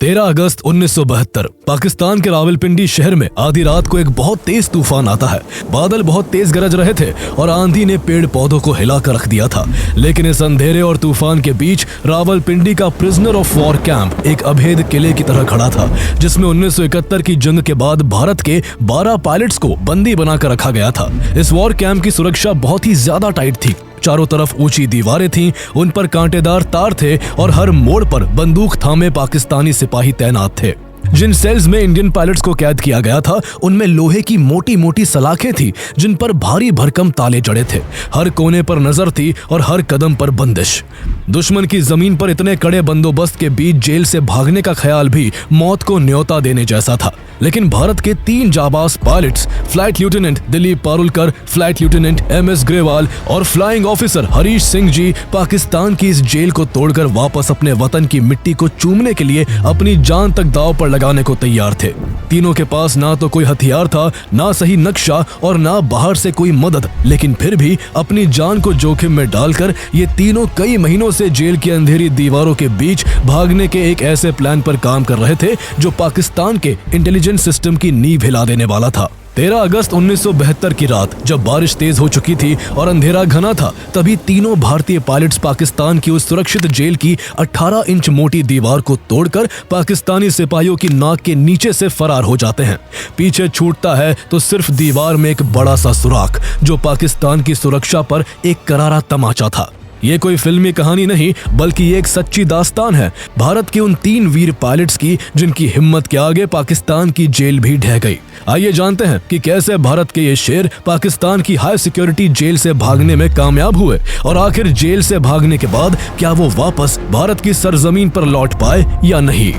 13 अगस्त 1972 पाकिस्तान के रावलपिंडी शहर में आधी रात को एक बहुत तेज तूफान आता है। बादल बहुत तेज गरज रहे थे और आंधी ने पेड़ पौधों को हिलाकर रख दिया था। लेकिन इस अंधेरे और तूफान के बीच रावलपिंडी का प्रिजनर ऑफ वॉर कैंप एक अभेद किले की तरह खड़ा था, जिसमें 1971 की जंग के बाद भारत के 12 पायलट्स को बंदी बनाकर रखा गया था। इस वॉर कैंप की सुरक्षा बहुत ही ज्यादा टाइट थी। चारों तरफ ऊंची दीवारें थीं, उन पर कांटेदार तार थे और हर मोड़ पर बंदूक थामे पाकिस्तानी सिपाही तैनात थे। जिन सेल्स में इंडियन पायलट्स को कैद किया गया था, उनमें लोहे की मोटी मोटी सलाखें थी, जिन पर भारी भरकम ताले जड़े थे। हर कोने पर नजर थी और हर कदम पर बंदिश। दुश्मन की जमीन पर इतने कड़े बंदोबस्त के बीच जेल से भागने का ख्याल भी मौत को न्योता देने जैसा था। लेकिन भारत के 3 जाबाज pilots, flight lieutenant Dilip Parulkar, flight lieutenant MS Grewal और फ्लाइंग ऑफिसर हरीश सिंह जी, पाकिस्तान की इस जेल को तोड़कर वापस अपने वतन की मिट्टी को चूमने के लिए अपनी जान तक दांव पर लगाने को तैयार थे। तीनों के पास ना तो कोई हथियार था, ना सही नक्शा और ना बाहर से कोई मदद, लेकिन फिर भी अपनी जान को जोखिम में डालकर ये तीनों कई महीनों से जेल की अंधेरी दीवारों के बीच भागने के एक ऐसे प्लान पर काम कर रहे थे जो पाकिस्तान के इंटेलिजेंस सिस्टम की नींव हिला देने वाला था। 13 अगस्त 1972 की रात जब बारिश तेज हो चुकी थी और अंधेरा घना था, तभी तीनों भारतीय पायलट्स पाकिस्तान की उस सुरक्षित जेल की 18 इंच मोटी दीवार को तोड़कर पाकिस्तानी सिपाहियों की नाक के नीचे से फरार हो जाते हैं। पीछे छूटता है तो सिर्फ दीवार में एक बड़ा सा सुराख, जो पाकिस्तान की सुरक्षा पर एक करारा तमाचा था। ये कोई फिल्मी कहानी नहीं, बल्कि ये एक सच्ची दास्तान है भारत के उन 3 वीर पायलट्स की, जिनकी हिम्मत के आगे पाकिस्तान की जेल भी ढह गई। आइए जानते हैं कि कैसे भारत के ये शेर पाकिस्तान की हाई सिक्योरिटी जेल से भागने में कामयाब हुए और आखिर जेल से भागने के बाद क्या वो वापस भारत की सरजमीन पर लौट पाए या नहीं।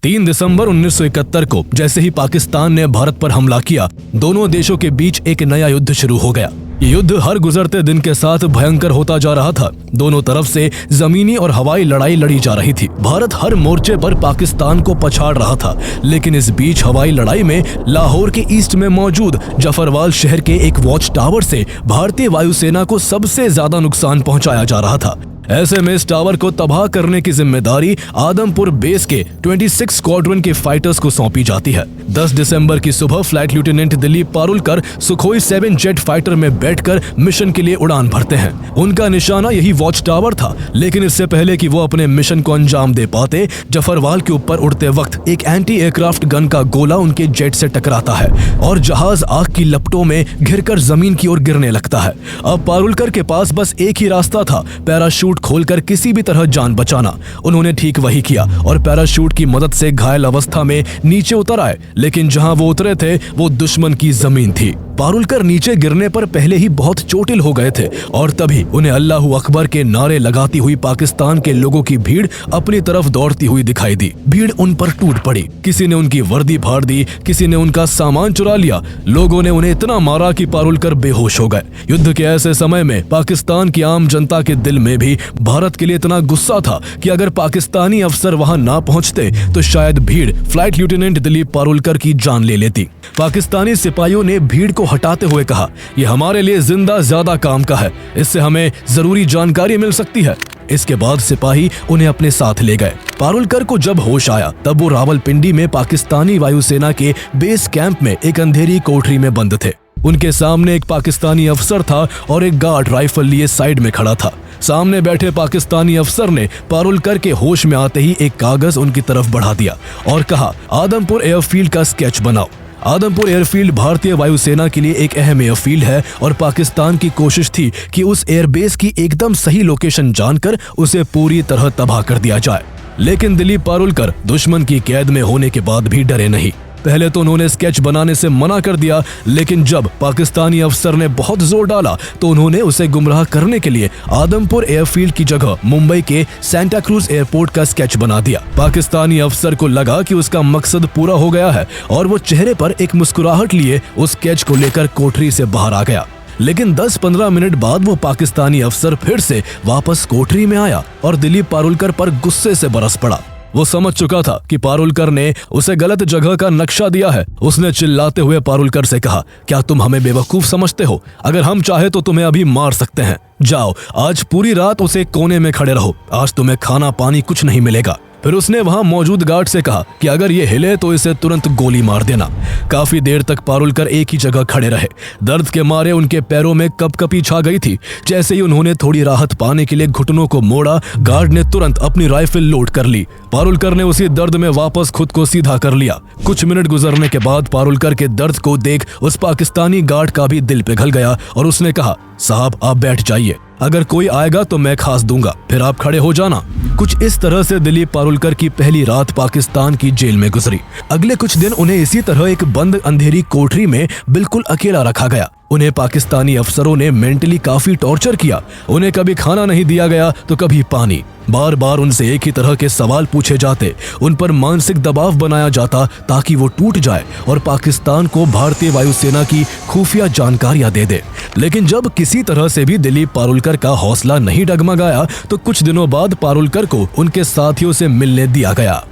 तीन दिसंबर 1971 को जैसे ही पाकिस्तान ने भारत पर हमला किया, दोनों देशों के बीच एक नया युद्ध शुरू हो गया। ये युद्ध हर गुजरते दिन के साथ भयंकर होता जा रहा था। दोनों तरफ से जमीनी और हवाई लड़ाई लड़ी जा रही थी। भारत हर मोर्चे पर पाकिस्तान को पछाड़ रहा था। लेकिन इस बीच हवाई लड़ाई में लाहौर के ईस्ट में मौजूद जफरवाल शहर के एक वॉच टावर से भारतीय वायुसेना को सबसे ज्यादा नुकसान पहुंचाया जा रहा था। ऐसे में इस टावर को तबाह करने की जिम्मेदारी आदमपुर बेस के 26 स्क्वाड्रन के फाइटर्स को सौंपी जाती है। 10 दिसंबर की सुबह flight lieutenant Dilip Parulkar Sukhoi 7 jet fighter में बैठकर मिशन के लिए उड़ान भरते हैं। उनका निशाना यही वॉच टावर था, लेकिन इससे पहले कि वो अपने मिशन को अंजाम दे पाते, जफरवाल के ऊपर उड़ते वक्त एक एंटी एयरक्राफ्ट गन का गोला उनके जेट से टकराता है और जहाज आग की लपटों में घिरकर जमीन की ओर गिरने लगता है। अब पारुलकर के पास बस एक ही रास्ता था, पैराशूट खोलकर किसी भी तरह जान बचाना। उन्होंने ठीक वही किया और पैराशूट की मदद से घायल अवस्था में नीचे उतर आए। लेकिन जहां वो उतरे थे वो दुश्मन की जमीन थी। पारुलकर नीचे गिरने पर पहले ही बहुत चोटिल हो गए थे और तभी उन्हें अल्लाहू अकबर के नारे लगाती हुई पाकिस्तान के लोगों की भीड़ अपनी तरफ दौड़ती हुई दिखाई दी। भीड़ उन पर टूट पड़ी। किसी ने उनकी वर्दी फाड़ दी, किसी ने उनका सामान चुरा लिया। लोगों ने उन्हें इतना मारा कि पारुलकर बेहोश हो गए। युद्ध के ऐसे समय में पाकिस्तान की आम जनता के दिल में भी भारत के लिए इतना गुस्सा था कि अगर पाकिस्तानी अफसर वहां ना पहुंचते तो शायद भीड़ फ्लाइट लेफ्टिनेंट दिलीप पारुलकर की जान ले लेती। पाकिस्तानी सिपाहियों ने भीड़ को हटाते हुए कहा, ये हमारे लिए जिंदा ज्यादा काम का है, इससे हमें जरूरी जानकारी मिल सकती है। इसके बाद सिपाही उन्हें अपने साथ ले गए। पारुलकर को जब होश आया तब वो रावलपिंडी में पाकिस्तानी वायुसेना के बेस कैंप में एक अंधेरी कोठरी में बंद थे। उनके सामने एक पाकिस्तानी अफसर था और एक गार्ड राइफल लिए साइड में खड़ा था। सामने बैठे पाकिस्तानी अफसर ने पारुलकर के होश में आते ही एक कागज उनकी तरफ बढ़ा दिया और कहा, आदमपुर एयरफील्ड का स्केच बनाओ। आदमपुर एयरफील्ड भारतीय वायुसेना के लिए एक अहम एयरफील्ड है और पाकिस्तान की कोशिश थी कि उस एयरबेस की एकदम सही लोकेशन जानकर उसे पूरी तरह तबाह कर दिया जाए। लेकिन दिलीप पारुलकर दुश्मन की कैद में होने के बाद भी डरे नहीं। पहले तो उन्होंने स्केच बनाने से मना कर दिया, लेकिन जब पाकिस्तानी अफसर ने बहुत जोर डाला तो उन्होंने उसे गुमराह करने के लिए आदमपुर एयरफील्ड की जगह मुंबई के सेंटा क्रूज एयरपोर्ट का स्केच बना दिया। पाकिस्तानी अफसर को लगा कि उसका मकसद पूरा हो गया है और वो चेहरे पर एक मुस्कुराहट लिए उस स्केच को लेकर कोठरी से बाहर आ गया। लेकिन 10-15 मिनट बाद वो पाकिस्तानी अफसर फिर से वापस कोठरी में आया और दिलीप पारुलकर पर गुस्से से बरस पड़ा। वो समझ चुका था कि पारुलकर ने उसे गलत जगह का नक्शा दिया है। उसने चिल्लाते हुए पारुलकर से कहा, क्या तुम हमें बेवकूफ समझते हो? अगर हम चाहे तो तुम्हें अभी मार सकते हैं। जाओ, आज पूरी रात उसे कोने में खड़े रहो। आज तुम्हें खाना पानी कुछ नहीं मिलेगा। फिर उसने वहां मौजूद गार्ड से कहा कि अगर ये हिले तो इसे तुरंत गोली मार देना। काफी देर तक पारुलकर एक ही जगह खड़े रहे। दर्द के मारे उनके पैरों में कपकपी छा गई थी। जैसे ही उन्होंने थोड़ी राहत पाने के लिए घुटनों को मोड़ा, गार्ड ने तुरंत अपनी राइफल लोड कर ली। पारुलकर ने उसी दर्द में वापस खुद को सीधा कर लिया। कुछ मिनट गुजरने के बाद पारुलकर के दर्द को देख उस पाकिस्तानी गार्ड का भी दिल पिघल गया और उसने कहा, साहब आप बैठ जाइए, अगर कोई आएगा तो मैं खास दूंगा, फिर आप खड़े हो जाना। कुछ इस तरह से दिलीप पारुलकर की पहली रात पाकिस्तान की जेल में गुजरी। अगले कुछ दिन उन्हें इसी तरह एक बंद अंधेरी कोठरी में बिल्कुल अकेला रखा गया। उन्हें पाकिस्तानी अफसरों ने मेंटली काफी टॉर्चर किया। उन्हें कभी खाना नहीं दिया गया तो कभी पानी। बार बार उनसे एक ही तरह के सवाल पूछे जाते। उन पर मानसिक दबाव बनाया जाता ताकि वो टूट जाए और पाकिस्तान को भारतीय वायुसेना की खुफिया जानकारियां दे दे। लेकिन जब किसी तरह से भी दिलीप पारुलकर का हौसला नहीं डगमगाया तो कुछ दिनों बाद पारुलकर को उनके साथियों से मिलने दिया गया।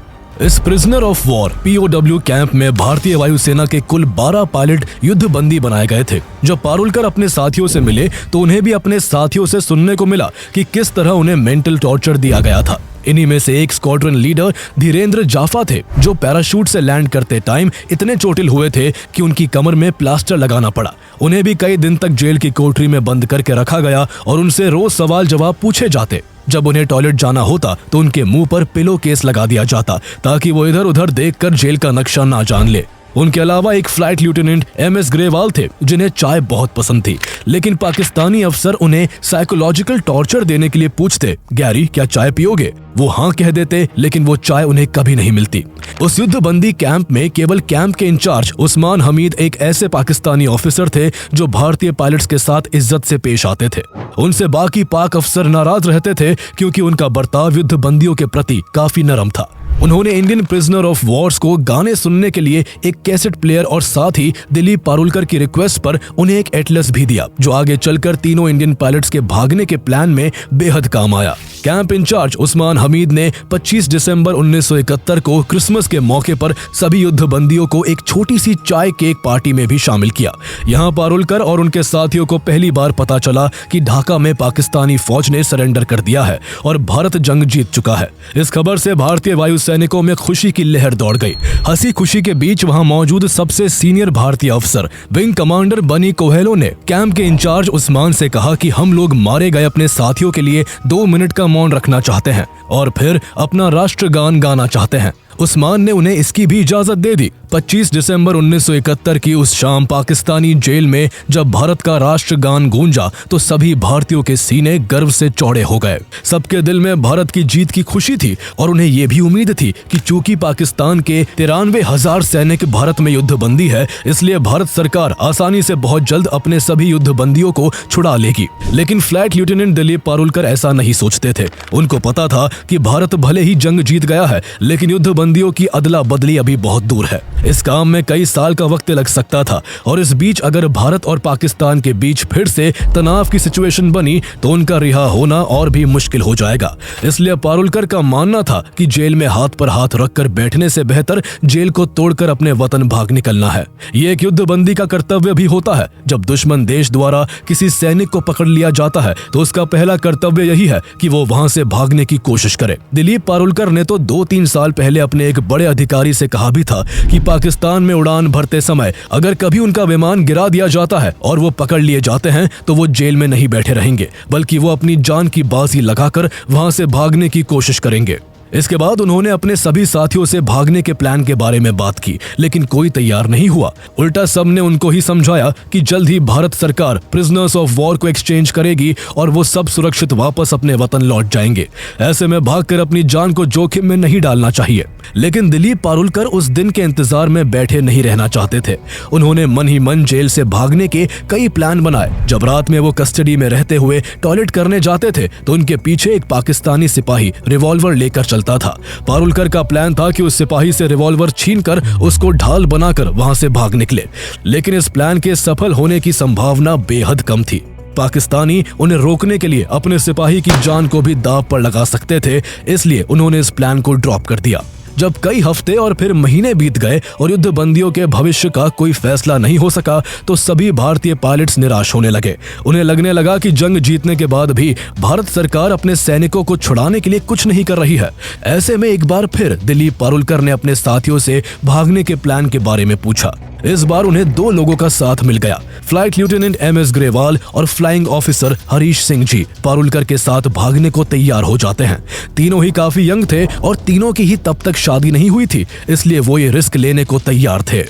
इस prisoner of war POW camp में भारतीय वायुसेना के कुल 12 पायलट युद्ध बंदी बनाए गए थे। जब पारुलकर अपने साथियों से मिले तो उन्हें भी अपने साथियों से सुनने को मिला कि किस तरह उन्हें मेंटल टॉर्चर दिया गया था। इन्हीं में से एक स्क्वाड्रन लीडर धीरेन्द्र जाफा थे, जो पैराशूट से लैंड करते टाइम इतने चोटिल हुए थे कि उनकी कमर में प्लास्टर लगाना पड़ा। उन्हें भी कई दिन तक जेल की कोठरी में बंद करके रखा गया और उनसे रोज सवाल जवाब पूछे जाते। जब उन्हें टॉयलेट जाना होता तो उनके मुंह पर पिलो केस लगा दिया जाता ताकि वो इधर उधर देखकर जेल का नक्शा ना जान ले। उनके अलावा एक फ्लाइट लेफ्टिनेंट MS ग्रेवाल थे, जिन्हें चाय बहुत पसंद थी। लेकिन पाकिस्तानी अफसर उन्हें साइकोलॉजिकल टॉर्चर देने के लिए पूछते, गैरी क्या चाय पियोगे? वो हाँ कह देते, लेकिन वो चाय उन्हें कभी नहीं मिलती। उस युद्ध बंदी कैंप में केवल कैंप के इंचार्ज उस्मान हमीद एक ऐसे पाकिस्तानी ऑफिसर थे जो भारतीय पायलट्स के साथ इज्जत से पेश आते थे। उनसे बाकी पाक अफसर नाराज रहते थे क्योंकि उनका बर्ताव युद्ध बंदियों के प्रति काफी नरम था। उन्होंने इंडियन प्रिजनर ऑफ वॉर्स को गाने सुनने के लिए एक कैसेट प्लेयर और साथ ही दिलीप पारुलकर की रिक्वेस्ट पर उन्हें एक एटलस भी दिया, जो आगे चलकर तीनों इंडियन पायलट्स के भागने के प्लान में बेहद काम आया। कैंप इंचार्ज उस्मान हमीद ने 25 दिसंबर 1971 को क्रिसमस के मौके पर सभी युद्ध बंदियों को एक छोटी सी चाय केक पार्टी में भी शामिल किया। यहाँ पारुलकर और उनके साथियों को पहली बार पता चला कि ढाका में पाकिस्तानी फौज ने सरेंडर कर दिया है और भारत जंग जीत चुका है। इस खबर से भारतीय वायु सैनिकों में खुशी की लहर दौड़ गई। हंसी खुशी के बीच वहां मौजूद सबसे सीनियर भारतीय अफसर विंग कमांडर बनी कोहेलो ने कैंप के इंचार्ज उस्मान से कहा कि हम लोग मारे गए अपने साथियों के लिए 2 मिनट का मौन रखना चाहते हैं और फिर अपना राष्ट्रगान गाना चाहते हैं। उस्मान ने उन्हें इसकी भी इजाजत दे दी। 25 दिसंबर 1971 की उस शाम पाकिस्तानी जेल में जब भारत का राष्ट्रगान गूंजा तो सभी भारतीयों के सीने गर्व से चौड़े हो गए। सबके दिल में भारत की जीत की खुशी थी और उन्हें यह भी उम्मीद थी कि चूंकि पाकिस्तान के 93,000 सैनिक भारत में युद्धबंदी है, इसलिए भारत सरकार आसानी से बहुत जल्द अपने सभी युद्धबंदियों को छुड़ा लेगी। लेकिन फ्लाइट लेफ्टिनेंट दिलीप पारुलकर ऐसा नहीं सोचते थे। उनको पता था कि भारत भले ही जंग जीत गया है, लेकिन युद्धबंदियों की अदला बदली अभी बहुत दूर है। इस काम में कई साल का वक्त लग सकता था और इस बीच अगर भारत और पाकिस्तान के बीच फिर से तनाव की सिचुएशन बनी तो उनका रिहा होना और भी मुश्किल हो जाएगा। इसलिए पारुलकर का मानना था कि जेल में हाथ पर हाथ रखकर बैठने से बेहतर जेल को तोड़कर अपने वतन भाग निकलना है। ये एक युद्धबंदी का कर्तव्य भी होता है। जब दुश्मन देश द्वारा किसी सैनिक को पकड़ लिया जाता है तो उसका पहला कर्तव्य यही है कि वो वहां से भागने की कोशिश करे। दिलीप पारुलकर ने तो 2-3 साल पहले अपने एक बड़े अधिकारी से कहा भी था कि पाकिस्तान में उड़ान भरते समय अगर कभी उनका विमान गिरा दिया जाता है और वो पकड़ लिए जाते हैं तो वो जेल में नहीं बैठे रहेंगे, बल्कि वो अपनी जान की बाजी लगाकर वहां से भागने की कोशिश करेंगे। इसके बाद उन्होंने अपने सभी साथियों से भागने के प्लान के बारे में बात की, लेकिन कोई तैयार नहीं हुआ। उल्टा सबने उनको ही समझाया कि जल्द ही भारत सरकार प्रिजनर्स ऑफ वॉर को एक्सचेंज करेगी और वो सब सुरक्षित वापस अपने वतन लौट जाएंगे। ऐसे में भागकर अपनी जान को जोखिम में नहीं डालना चाहिए। लेकिन दिलीप पारुलकर उस दिन के इंतजार में बैठे नहीं रहना चाहते थे। उन्होंने मन ही मन जेल से भागने के कई प्लान बनाए। जब रात में वो कस्टडी में रहते हुए टॉयलेट करने जाते थे तो उनके पीछे एक पाकिस्तानी सिपाही रिवॉल्वर लेकर चलता था। पारुलकर का प्लान था कि उस सिपाही से रिवॉल्वर छीनकर उसको ढाल बनाकर वहां से भाग निकले, लेकिन इस प्लान के सफल होने की संभावना बेहद कम थी। पाकिस्तानी उन्हें रोकने के लिए अपने सिपाही की जान को भी दांव पर लगा सकते थे, इसलिए उन्होंने इस प्लान को ड्रॉप कर दिया। जब कई हफ्ते और फिर महीने बीत गए और युद्ध बंदियों के भविष्य का कोई फैसला नहीं हो सका तो सभी भारतीय पायलट्स निराश होने लगे। उन्हें लगने लगा कि जंग जीतने के बाद भी भारत सरकार अपने सैनिकों को छुड़ाने के लिए कुछ नहीं कर रही है। ऐसे में एक बार फिर दिलीप पारुलकर ने अपने साथियों से भागने के प्लान के बारे में पूछा। इस बार उन्हें दो लोगों का साथ मिल गया, फ्लाइट लेफ्टिनेंट MS ग्रेवाल और फ्लाइंग ऑफिसर हरीश सिंह जी पारुलकर के साथ भागने को तैयार हो जाते हैं। तीनों ही काफी यंग थे और तीनों की ही तब तक शादी नहीं हुई थी, इसलिए वो ये रिस्क लेने को तैयार थे।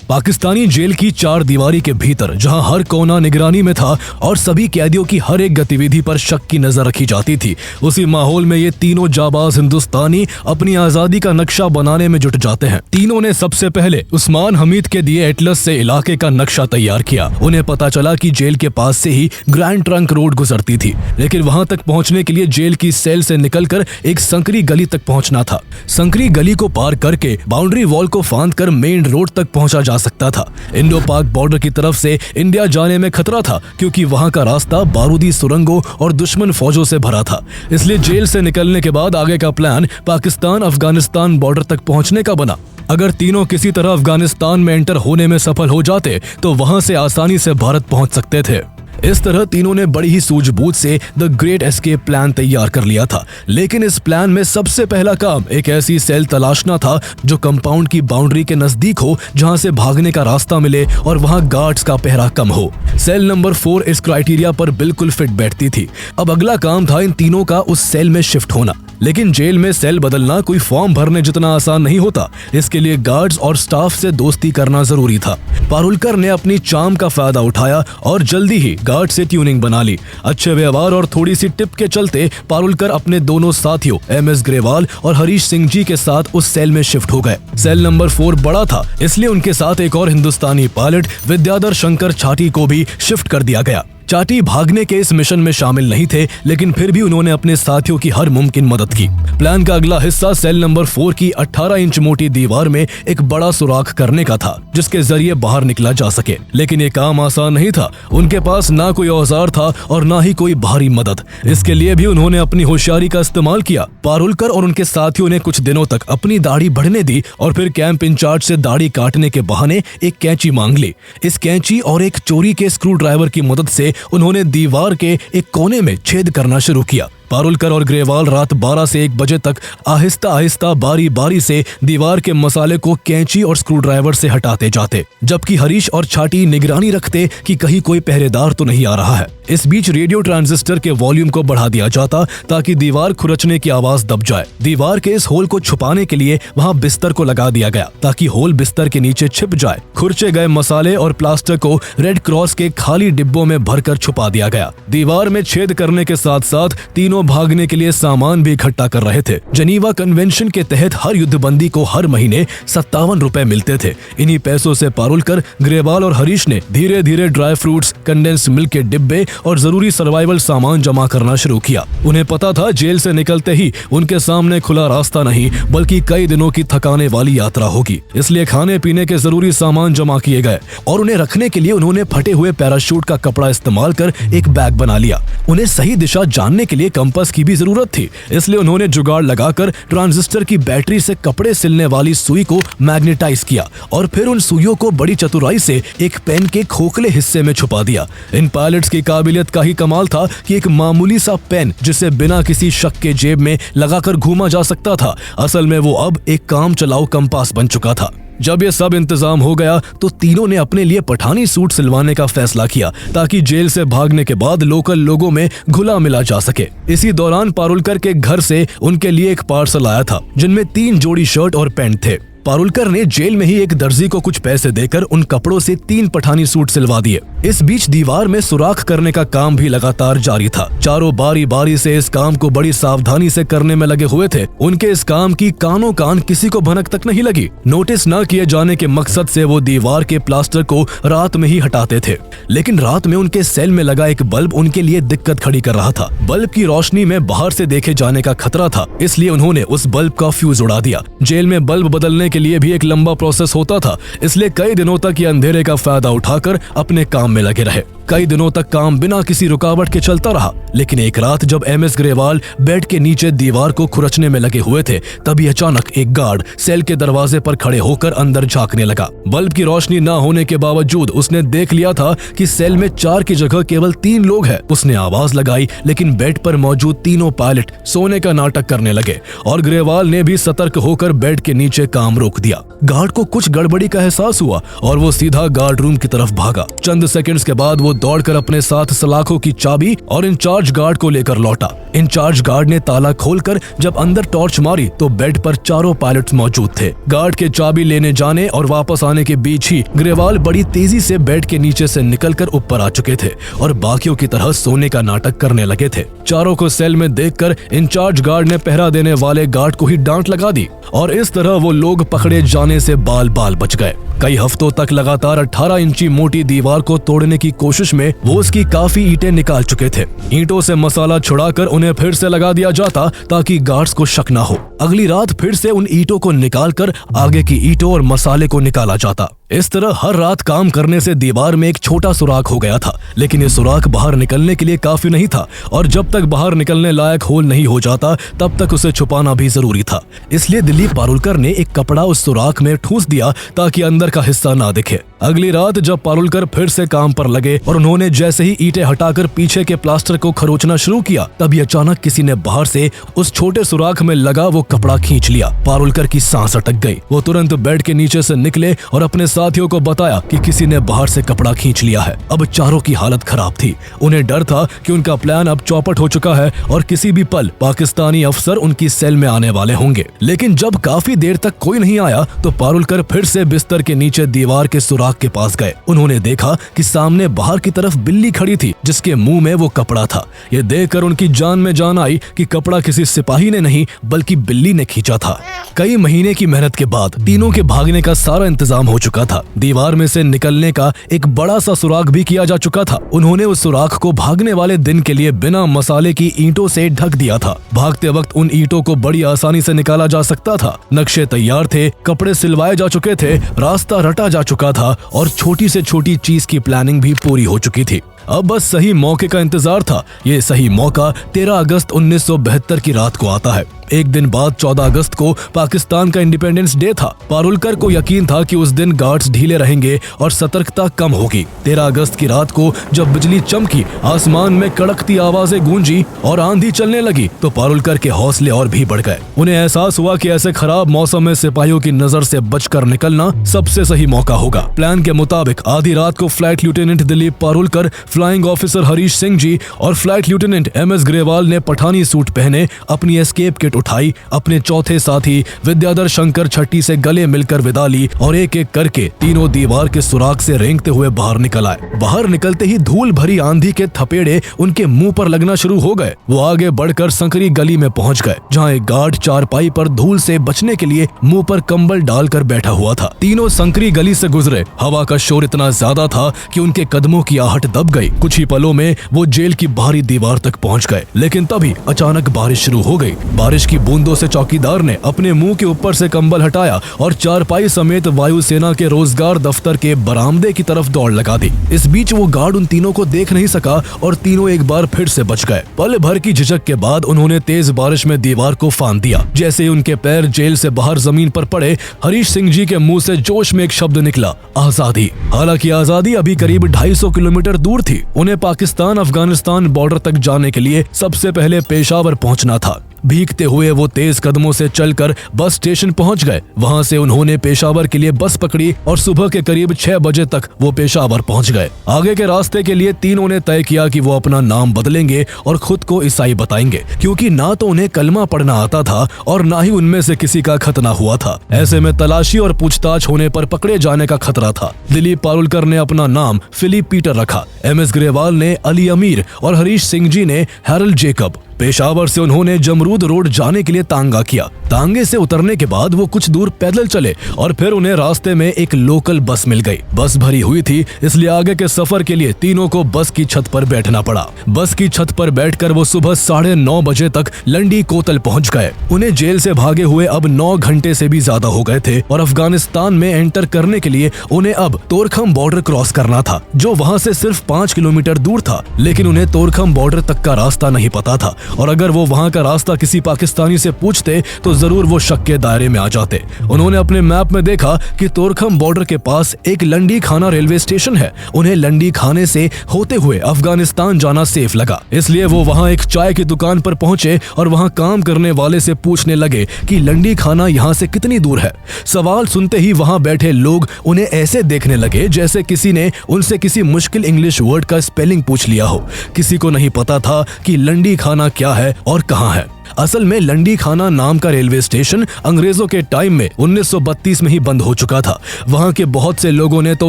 पाकिस्तानी जेल की 4 दीवारी के भीतर जहां हर कोना निगरानी में था और सभी कैदियों की हर एक गतिविधि पर शक की नजर रखी जाती थी, उसी माहौल में ये तीनों जाबाज हिंदुस्तानी अपनी आजादी का नक्शा बनाने में जुट जाते हैं। तीनों ने सबसे पहले उस्मान हमीद के दिए एटलस से इलाके का नक्शा तैयार किया। उन्हें पता चला कि जेल के पास से ही ग्रैंड ट्रंक रोड गुजरती थी, लेकिन वहां तक पहुंचने के लिए जेल की सेल से निकलकर एक संकरी गली तक पहुंचना था। संकरी गली को पार करके बाउंड्री वॉल को फांद कर मेन रोड तक पहुंचा जा सकता था। इंडो पाक बॉर्डर की तरफ से इंडिया जाने में खतरा था, क्योंकि वहां का रास्ता बारूदी सुरंगों और दुश्मन फौजों से भरा था। इसलिए जेल से निकलने के बाद आगे का प्लान पाकिस्तान अफगानिस्तान बॉर्डर तक पहुंचने का बना। अगर तीनों किसी तरह अफगानिस्तान में एंटर होने में सफल हो जाते तो वहां से आसानी से भारत पहुंच सकते थे। इस तरह तीनों ने बड़ी ही सूझबूझ से द ग्रेट एस्केप प्लान तैयार कर लिया था। लेकिन इस प्लान में सबसे पहला काम एक ऐसी सेल तलाशना था जो कंपाउंड की बाउंड्री के नजदीक हो, जहां से भागने का रास्ता मिले और वहां गार्ड्स का पहरा कम हो। सेल नंबर 4 इस क्राइटेरिया पर बिल्कुल फिट बैठती थी। अब अगला काम था इन तीनों का उस सेल में शिफ्ट होना। लेकिन जेल में सेल बदलना कोई फॉर्म भरने जितना आसान नहीं होता। इसके लिए गार्ड्स और स्टाफ से दोस्ती करना जरूरी था। पारुलकर ने अपनी चार्म का फायदा उठाया और जल्दी ही गार्ड से ट्यूनिंग बना ली। अच्छे व्यवहार और थोड़ी सी टिप के चलते पारुलकर अपने दोनों साथियों MS ग्रेवाल और हरीश सिंह जी के साथ उस सेल में शिफ्ट हो गए। सेल नंबर 4 बड़ा था, इसलिए उनके साथ एक और हिंदुस्तानी पायलट विद्याधर शंकर छाटी को भी शिफ्ट कर दिया गया। चाटी भागने के इस मिशन में शामिल नहीं थे, लेकिन फिर भी उन्होंने अपने साथियों की हर मुमकिन मदद की। प्लान का अगला हिस्सा सेल नंबर 4 की 18 इंच मोटी दीवार में एक बड़ा सुराख करने का था, जिसके जरिए बाहर निकला जा सके। लेकिन ये काम आसान नहीं था। उनके पास ना कोई औजार था और ना ही कोई भारी मदद। इसके लिए भी उन्होंने अपनी होशियारी का इस्तेमाल किया। पारुलकर और उनके साथियों ने कुछ दिनों तक अपनी दाढ़ी बढ़ने दी और फिर कैंप इंचार्ज से दाढ़ी काटने के बहाने एक कैंची मांग ली। इस कैंची और एक चोरी के स्क्रू ड्राइवर की मदद से उन्होंने दीवार के एक कोने में छेद करना शुरू किया। पारुलकर और ग्रेवाल रात 12 से 1 बजे तक आहिस्ता आहिस्ता बारी बारी से दीवार के मसाले को कैंची और स्क्रू ड्राइवर से हटाते जाते, जबकि हरीश और छाटी निगरानी रखते कि कहीं कोई पहरेदार तो नहीं आ रहा है। इस बीच रेडियो ट्रांजिस्टर के वॉल्यूम को बढ़ा दिया जाता ताकि दीवार खुरचने की आवाज दब जाए। दीवार के इस होल को छुपाने के लिए वहां बिस्तर को लगा दिया गया ताकि होल बिस्तर के नीचे छिप जाए। खुरचे गए मसाले और प्लास्टर को रेड क्रॉस के खाली डिब्बों में भरकर छुपा दिया गया। दीवार में छेद करने के साथ साथ तीनों भागने के लिए सामान भी इकट्ठा कर रहे थे। जनीवा कन्वेंशन के तहत हर युद्धबंदी को हर महीने 57 रुपए मिलते थे। इन्हीं पैसों से पारुलकर, ग्रेवाल और हरीश ने धीरे धीरे ड्राई फ्रूट्स, कंडेंस्ड मिल्क के डिब्बे और जरूरी सर्वाइवल सामान जमा करना शुरू किया। उन्हें पता था जेल से निकलते ही उनके सामने खुला रास्ता नहीं बल्कि कई दिनों की थकाने वाली यात्रा होगी। इसलिए खाने पीने के जरूरी सामान जमा किए गए और उन्हें रखने के लिए उन्होंने फटे हुए पैराशूट का कपड़ा इस्तेमाल कर एक बैग बना लिया। उन्हें सही दिशा जानने के लिए कंपास की भी जरूरत थी, इसलिए उन्होंने जुगाड़ लगाकर ट्रांजिस्टर की बैटरी से कपड़े सिलने वाली सुई को मैग्नेटाइज किया और फिर उन सुइयों को बड़ी चतुराई से एक पेन के खोखले हिस्से में छुपा दिया। इन पायलट्स की काबिलियत का ही कमाल था कि एक मामूली सा पेन जिसे बिना किसी शक के जेब में लगाकर घूमा जा सकता था, असल में वो अब एक काम चलाऊ कंपास बन चुका था। जब ये सब इंतजाम हो गया तो तीनों ने अपने लिए पठानी सूट सिलवाने का फैसला किया ताकि जेल से भागने के बाद लोकल लोगों में घुला मिला जा सके। इसी दौरान पारुलकर के घर से उनके लिए एक पार्सल आया था जिनमें 3 जोड़ी शर्ट और पैंट थे। पारुलकर ने जेल में ही एक दर्जी को कुछ पैसे देकर उन कपड़ों से 3 पठानी सूट सिलवा दिए। इस बीच दीवार में सुराख करने का काम भी लगातार जारी था। चारों बारी बारी से इस काम को बड़ी सावधानी से करने में लगे हुए थे। उनके इस काम की कानों कान किसी को भनक तक नहीं लगी। नोटिस न किए जाने के मकसद से वो दीवार के प्लास्टर को रात में ही हटाते थे, लेकिन रात में उनके सेल में लगा एक बल्ब उनके लिए दिक्कत खड़ी कर रहा था। बल्ब की रोशनी में बाहर से देखे जाने का खतरा था, इसलिए उन्होंने उस बल्ब का फ्यूज उड़ा दिया। जेल में बल्ब बदलने के लिए भी एक लंबा प्रोसेस होता था, इसलिए कई दिनों तक ये अंधेरे का फायदा उठाकर अपने काम में लगे रहे। कई दिनों तक काम बिना किसी रुकावट के चलता रहा, लेकिन एक रात जब एमएस ग्रेवाल बेड के नीचे दीवार को खुरचने में लगे हुए थे, तभी अचानक एक गार्ड सेल के दरवाजे पर खड़े होकर अंदर झांकने लगा। बल्ब की रोशनी न होने के बावजूद उसने देख लिया था कि सेल में 4 की जगह केवल 3 लोग हैं। उसने आवाज लगाई, लेकिन बेड पर मौजूद तीनों पायलट सोने का नाटक करने लगे और ग्रेवाल ने भी सतर्क होकर बेड के नीचे काम रोक दिया। गार्ड को कुछ गड़बड़ी का एहसास हुआ और वो सीधा गार्ड रूम की तरफ भागा। चंद सेकंड्स के बाद वो दौड़कर अपने साथ सलाखों की चाबी और इंचार्ज गार्ड को लेकर लौटा। इंचार्ज गार्ड ने ताला खोलकर जब अंदर टॉर्च मारी तो बेड पर 4 पायलट्स मौजूद थे। गार्ड के चाबी लेने जाने और वापस आने के बीच ही ग्रेवाल बड़ी तेजी से बेड के नीचे से निकलकर ऊपर आ चुके थे और बाकियों की तरह सोने का नाटक करने लगे थे। चारों को सेल में देखकर इंचार्ज गार्ड ने पहरा देने वाले गार्ड को ही डांट लगा दी और इस तरह वो लोग पकड़े जाने से बाल बाल बच गए। कई हफ्तों तक लगातार 18 इंची मोटी दीवार को तोड़ने की कोशिश में वो उसकी काफी ईंटें निकाल चुके थे। ईंटों से मसाला छुड़ाकर उन्हें फिर से लगा दिया जाता ताकि गार्ड्स को शक न हो। अगली रात फिर से उन ईंटों को निकालकर आगे की ईंटों और मसाले को निकाला जाता। इस तरह हर रात काम करने से दीवार में एक छोटा सुराख हो गया था, लेकिन ये सुराख बाहर निकलने के लिए काफी नहीं था और जब तक बाहर निकलने लायक होल नहीं हो जाता तब तक उसे छुपाना भी जरूरी था। इसलिए दिलीप पारुलकर ने एक कपड़ा उस सुराख में ठूस दिया ताकि अंदर का हिस्सा ना दिखे। अगली रात जब पारुलकर फिर से काम पर लगे और उन्होंने जैसे ही ईंटें हटाकर पीछे के प्लास्टर को खरोचना शुरू किया, तभी अचानक किसी ने बाहर से उस छोटे सुराख में लगा वो कपड़ा खींच लिया। पारुलकर की सांस अटक गई। वो तुरंत बेड के नीचे से निकले और अपने साथियों को बताया कि किसी ने बाहर से कपड़ा खींच लिया है। अब चारों की हालत खराब थी। उन्हें डर था कि उनका प्लान अब चौपट हो चुका है और किसी भी पल पाकिस्तानी अफसर उनकी सेल में आने वाले होंगे। लेकिन जब काफी देर तक कोई नहीं आया तो पारुलकर फिर से बिस्तर के नीचे दीवार के सुराख के पास गए। उन्होंने देखा कि सामने बाहर की तरफ बिल्ली खड़ी थी जिसके मुंह में वो कपड़ा था। ये देखकर उनकी जान में जान आई कि कपड़ा किसी सिपाही ने नहीं बल्कि बिल्ली ने खींचा था। कई महीने की मेहनत के बाद तीनों के भागने का सारा इंतजाम हो चुका था। दीवार में से निकलने का एक बड़ा सा सुराख भी किया जा चुका था। उन्होंने उस सुराख को भागने वाले दिन के लिए बिना मसाले की ईंटों से ढक दिया था। भागते वक्त उन ईंटों को बड़ी आसानी से निकाला जा सकता था। नक्शे तैयार थे, कपड़े सिलवाए जा चुके थे, रास्ता रटा जा चुका था और छोटी से छोटी चीज की प्लानिंग भी पूरी हो चुकी थी। अब बस सही मौके का इंतजार था। ये सही मौका 13 अगस्त 1972 की रात को आता है। एक दिन बाद 14 अगस्त को पाकिस्तान का इंडिपेंडेंस डे था। पारुलकर को यकीन था कि उस दिन गार्ड्स ढीले रहेंगे और सतर्कता कम होगी। 13 अगस्त की रात को जब बिजली चमकी, आसमान में कड़कती आवाजें गूंजी और आंधी चलने लगी तो पारुलकर के हौसले और भी बढ़ गए। उन्हें एहसास हुआ कि ऐसे खराब मौसम में सिपाहियों की नजर से बचकर निकलना सबसे सही मौका होगा। प्लान के मुताबिक आधी रात को flight lieutenant Dilip Parulkar, flying officer Harish Singh ji और फ्लाइट लेफ्टिनेंट एमएस ग्रेवाल ने पठानी सूट पहने अपनी एस्केप किट उठाई, अपने चौथे साथी विद्याधर शंकर छट्टी से गले मिलकर विदा ली और एक एक करके तीनों दीवार के सुराख से रेंगते हुए बाहर निकल आए। बाहर निकलते ही धूल भरी आंधी के थपेड़े उनके मुंह पर लगना शुरू हो गए। वो आगे बढ़कर संकरी गली में पहुंच गए जहां एक गार्ड चारपाई पर धूल से बचने के लिए मुंह पर कंबल डालकर बैठा हुआ था। तीनों संकरी गली से गुजरे। हवा का शोर इतना ज्यादा था कि उनके कदमों की आहट दब गई। कुछ ही पलों में वो जेल की बाहरी दीवार तक पहुंच गए, लेकिन तभी अचानक बारिश शुरू हो गई। बारिश की बूंदों से चौकीदार ने अपने मुंह के ऊपर से कंबल हटाया और चारपाई समेत वायुसेना के रोजगार दफ्तर के बरामदे की तरफ दौड़ लगा दी। इस बीच वो गार्ड उन तीनों को देख नहीं सका और तीनों एक बार फिर से बच गए। पल भर की झिझक के बाद उन्होंने तेज बारिश में दीवार को फांद दिया। जैसे ही उनके पैर जेल से बाहर जमीन पर पड़े, हरीश सिंह जी के मुंह से जोश में एक शब्द निकला, आजादी। हालांकि आजादी अभी करीब 250 किलोमीटर दूर थी। उन्हें पाकिस्तान अफगानिस्तान बॉर्डर तक जाने के लिए सबसे पहले पेशावर पहुंचना था। भीगते हुए वो तेज कदमों से चलकर बस स्टेशन पहुंच गए। वहां से उन्होंने पेशावर के लिए बस पकड़ी और सुबह के करीब 6 बजे तक वो पेशावर पहुंच गए। आगे के रास्ते के लिए तीनों ने तय किया कि वो अपना नाम बदलेंगे और खुद को ईसाई बताएंगे, क्योंकि ना तो उन्हें कलमा पढ़ना आता था और ना ही उनमें से किसी का खतना हुआ था। ऐसे में तलाशी और पूछताछ होने पर पकड़े जाने का खतरा था। दिलीप पारुलकर ने अपना नाम फिलिप पीटर रखा, एमएस ग्रेवाल ने अली अमीर और हरीश सिंह जी ने हैरल्ड जेकब। पेशावर से उन्होंने जमरूद रोड जाने के लिए तांगा किया। तांगे से उतरने के बाद वो कुछ दूर पैदल चले और फिर उन्हें रास्ते में एक लोकल बस मिल गई। बस भरी हुई थी, इसलिए आगे के सफर के लिए तीनों को बस की छत पर बैठना पड़ा। बस की छत पर बैठकर वो सुबह 9:30 बजे तक लंडी कोतल पहुंच गए। उन्हें जेल से भागे हुए अब 9 घंटे से भी ज्यादा हो गए थे और अफगानिस्तान में एंटर करने के लिए उन्हें अब तोरखम बॉर्डर क्रॉस करना था, जो वहां से सिर्फ 5 किलोमीटर दूर था। लेकिन उन्हें तोरखम बॉर्डर तक का रास्ता नहीं पता था और अगर वो वहां का रास्ता किसी पाकिस्तानी से पूछते तो जरूर वो शक के दायरे में आ जाते। उन्होंने अपने मैप में देखा कि तोरखम बॉर्डर के पास एक लंडी खाना रेलवे स्टेशन है। उन्हें लंडी खाने से होते हुए अफगानिस्तान जाना सेफ लगा, इसलिए वो वहां एक चाय की दुकान पर पहुंचे और वहां काम करने वाले से पूछने लगे कि लंडी खाना यहां से कितनी दूर है। सवाल सुनते ही वहां बैठे लोग उन्हें ऐसे देखने लगे जैसे किसी ने उनसे किसी मुश्किल इंग्लिश वर्ड का स्पेलिंग पूछ लिया हो। किसी को नहीं पता था कि लंडी खाना क्या है और कहां है। असल में लंडी खाना नाम का रेलवे स्टेशन अंग्रेजों के टाइम में 1932 में ही बंद हो चुका था। वहां के बहुत से लोगों ने तो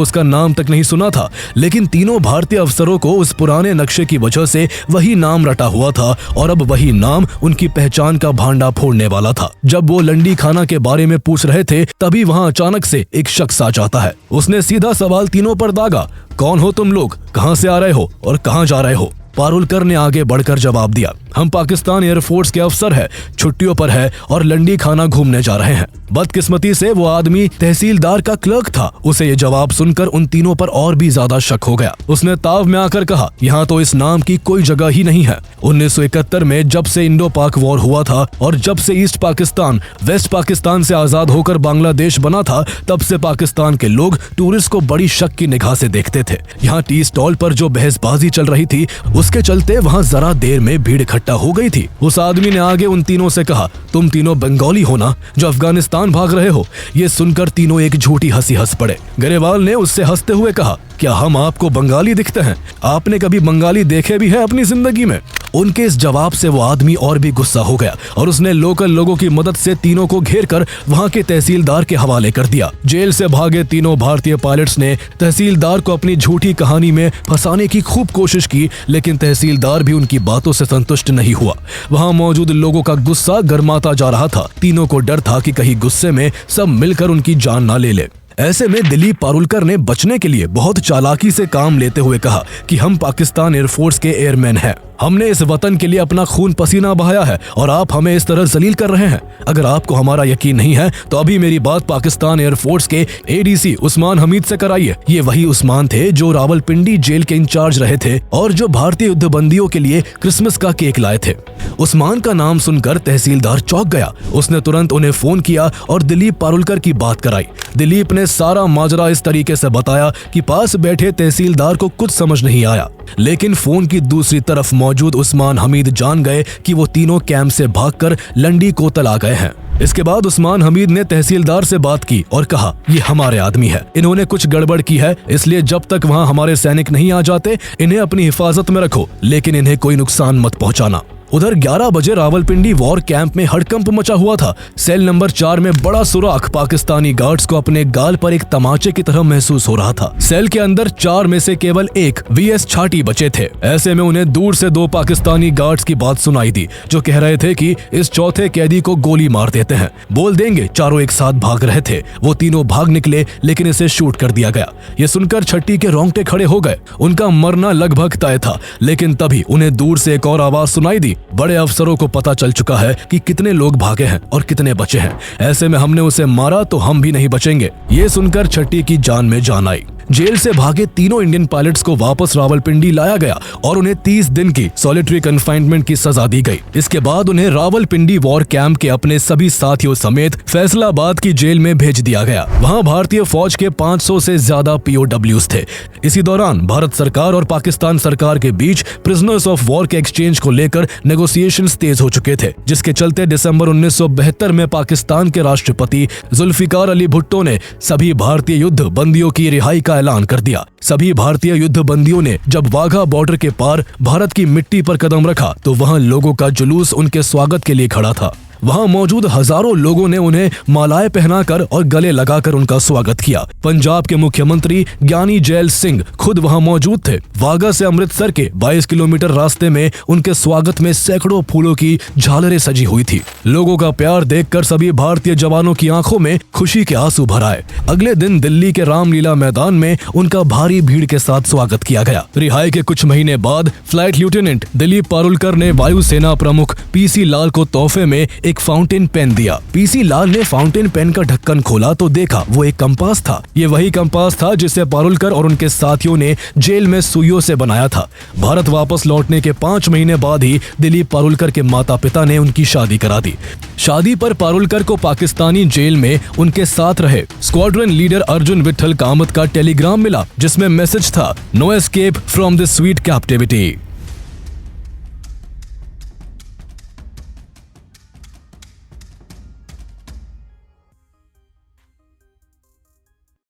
उसका नाम तक नहीं सुना था, लेकिन तीनों भारतीय अफसरों को उस पुराने नक्शे की वजह से वही नाम रटा हुआ था और अब वही नाम उनकी पहचान का भांडा फोड़ने वाला था। जब वो लंडी खाना के बारे में पूछ रहे थे तभी वहां अचानक से एक शख्स आ जाता है। उसने सीधा सवाल तीनों पर दागा, कौन हो तुम लोग, कहां से आ रहे हो और कहां जा रहे हो। पारुलकर ने आगे बढ़कर जवाब दिया, हम पाकिस्तान एयरफोर्स के अफसर हैं, छुट्टियों पर है और लंडी खाना घूमने जा रहे हैं। बदकिस्मती से वो आदमी तहसीलदार का क्लर्क था। उसे ये जवाब सुनकर उन तीनों पर और भी ज्यादा शक हो गया। उसने ताव में आकर कहा, यहाँ तो इस नाम की कोई जगह ही नहीं है। 1971 में जब से इंडो पाक वॉर हुआ था और जब से ईस्ट पाकिस्तान वेस्ट पाकिस्तान से आजाद होकर बांग्लादेश बना था, तब से पाकिस्तान के लोग टूरिस्ट को बड़ी शक की निगाह से देखते थे। यहाँ टी स्टॉल पर जो बहसबाजी चल रही थी उसके चलते वहाँ जरा देर में भीड़ इकट्ठा हो गई थी। उस आदमी ने आगे उन तीनों से कहा, तुम तीनों बंगाली हो ना, जो अफगानिस्तान भाग रहे हो। ये सुनकर तीनों एक झूठी हंसी हंस पड़े। गरेवाल ने उससे हंसते हुए कहा, क्या हम आपको बंगाली दिखते हैं? आपने कभी बंगाली देखे भी है अपनी जिंदगी में? उनके इस जवाब से वो आदमी और भी गुस्सा हो गया और उसने लोकल लोगों की मदद से तीनों को घेर कर वहाँ के तहसीलदार के हवाले कर दिया। जेल से भागे तीनों भारतीय पायलट्स ने तहसीलदार को अपनी झूठी कहानी में फंसाने की खूब कोशिश की, लेकिन तहसीलदार भी उनकी बातों से संतुष्ट नहीं हुआ। वहाँ मौजूद लोगों का गुस्सा गर्माता जा रहा था। तीनों को डर था कि कहीं गुस्से में सब मिलकर उनकी जान ना ले ले। ऐसे में दिलीप पारुलकर ने बचने के लिए बहुत चालाकी से काम लेते हुए कहा कि हम पाकिस्तान एयरफोर्स के एयरमैन हैं। हमने इस वतन के लिए अपना खून पसीना बहाया है और आप हमें इस तरह जलील कर रहे हैं। अगर आपको हमारा यकीन नहीं है तो अभी मेरी बात पाकिस्तान एयरफोर्स के एडीसी उस्मान हमीद से कराइए। ये वही उस्मान थे जो रावलपिंडी जेल के इंचार्ज रहे थे और जो भारतीय युद्ध बंदियों के लिए क्रिसमस का केक लाए थे। उस्मान का नाम सुनकर तहसीलदार चौंक गया। उसने तुरंत उन्हें फोन किया और दिलीप पारुलकर की बात कराई। दिलीप ने सारा माजरा इस तरीके से बताया कि पास बैठे तहसीलदार को कुछ समझ नहीं आया, लेकिन फोन की दूसरी तरफ मौजूद उस्मान हमीद जान गए कि वो तीनों कैंप से भागकर लंडी कोतल आ गए हैं। इसके बाद उस्मान हमीद ने तहसीलदार से बात की और कहा, ये हमारे आदमी है, इन्होंने कुछ गड़बड़ की है, इसलिए जब तक वहाँ हमारे सैनिक नहीं आ जाते इन्हें अपनी हिफाजत में रखो, लेकिन इन्हें कोई नुकसान मत पहुँचाना। उधर 11 बजे रावलपिंडी वॉर कैंप में हड़कंप मचा हुआ था। सेल नंबर 4 में बड़ा सुराख पाकिस्तानी गार्ड्स को अपने गाल पर एक तमाचे की तरह महसूस हो रहा था। सेल के अंदर 4 में से केवल एक वीएस छाटी बचे थे। ऐसे में उन्हें दूर से 2 पाकिस्तानी गार्ड्स की बात सुनाई दी जो कह रहे थे कि इस चौथे कैदी को गोली मार देते हैं, बोल देंगे। चारों एक साथ भाग रहे थे। वो तीनों भाग निकले लेकिन इसे शूट कर दिया गया। ये सुनकर छट्टी के रोंगटे खड़े हो गए। उनका मरना लगभग तय था, लेकिन तभी उन्हें दूर से एक और आवाज सुनाई दी, बड़े अफसरों को पता चल चुका है कि कितने लोग भागे हैं और कितने बचे हैं। ऐसे में हमने उसे मारा तो हम भी नहीं बचेंगे। ये सुनकर छट्टी की जान में जान आई। जेल से भागे तीनों इंडियन पायलट्स को वापस रावलपिंडी लाया गया और उन्हें 30 दिन की सॉलिटरी कन्फाइनमेंट की सजा दी गई। इसके बाद उन्हें रावलपिंडी वॉर कैंप के अपने सभी साथियों समेत फैसलाबाद की जेल में भेज दिया गया। वहां भारतीय फौज के 500 से ज्यादा POWs थे। इसी दौरान भारत सरकार और पाकिस्तान सरकार के बीच प्रिजनर्स ऑफ वॉर के एक्सचेंज को लेकर नेगोशिएशंस तेज हो चुके थे, जिसके चलते दिसंबर 1972 में पाकिस्तान के राष्ट्रपति जुल्फिकार अली भुट्टो ने सभी भारतीय युद्ध बंदियों की रिहाई का ऐलान कर दिया। सभी भारतीय युद्ध बंदियों ने जब वाघा बॉर्डर के पार भारत की मिट्टी पर कदम रखा तो वहां लोगों का जुलूस उनके स्वागत के लिए खड़ा था। वहाँ मौजूद हजारों लोगों ने उन्हें मालाएं पहनाकर और गले लगाकर उनका स्वागत किया। पंजाब के मुख्यमंत्री ज्ञानी जैल सिंह खुद वहाँ मौजूद थे। वाघा से अमृतसर के 22 किलोमीटर रास्ते में उनके स्वागत में सैकड़ों फूलों की झालरें सजी हुई थी। लोगों का प्यार देखकर सभी भारतीय जवानों की आंखों में खुशी के आंसू भर आए। अगले दिन दिल्ली के रामलीला मैदान में उनका भारी भीड़ के साथ स्वागत किया गया। रिहाई के कुछ महीने बाद फ्लाइट लेफ्टिनेंट दिलीप पारुलकर ने वायुसेना प्रमुख पीसी लाल को तोहफे में एक फाउंटेन पेन दिया। पीसी लाल ने फाउंटेन पेन का ढक्कन खोला तो देखा वो एक कंपास था। ये वही कंपास था जिसे पारुलकर और उनके साथियों ने जेल में सुइयों से बनाया था। भारत वापस लौटने के 5 महीने बाद ही दिलीप पारुलकर के माता पिता ने उनकी शादी करा दी। शादी पर पारुलकर को पाकिस्तानी जेल में उनके साथ रहे स्क्वाड्रन लीडर अर्जुन विठल कामत का टेलीग्राम मिला, जिसमें मैसेज था, no escape from this sweet captivity.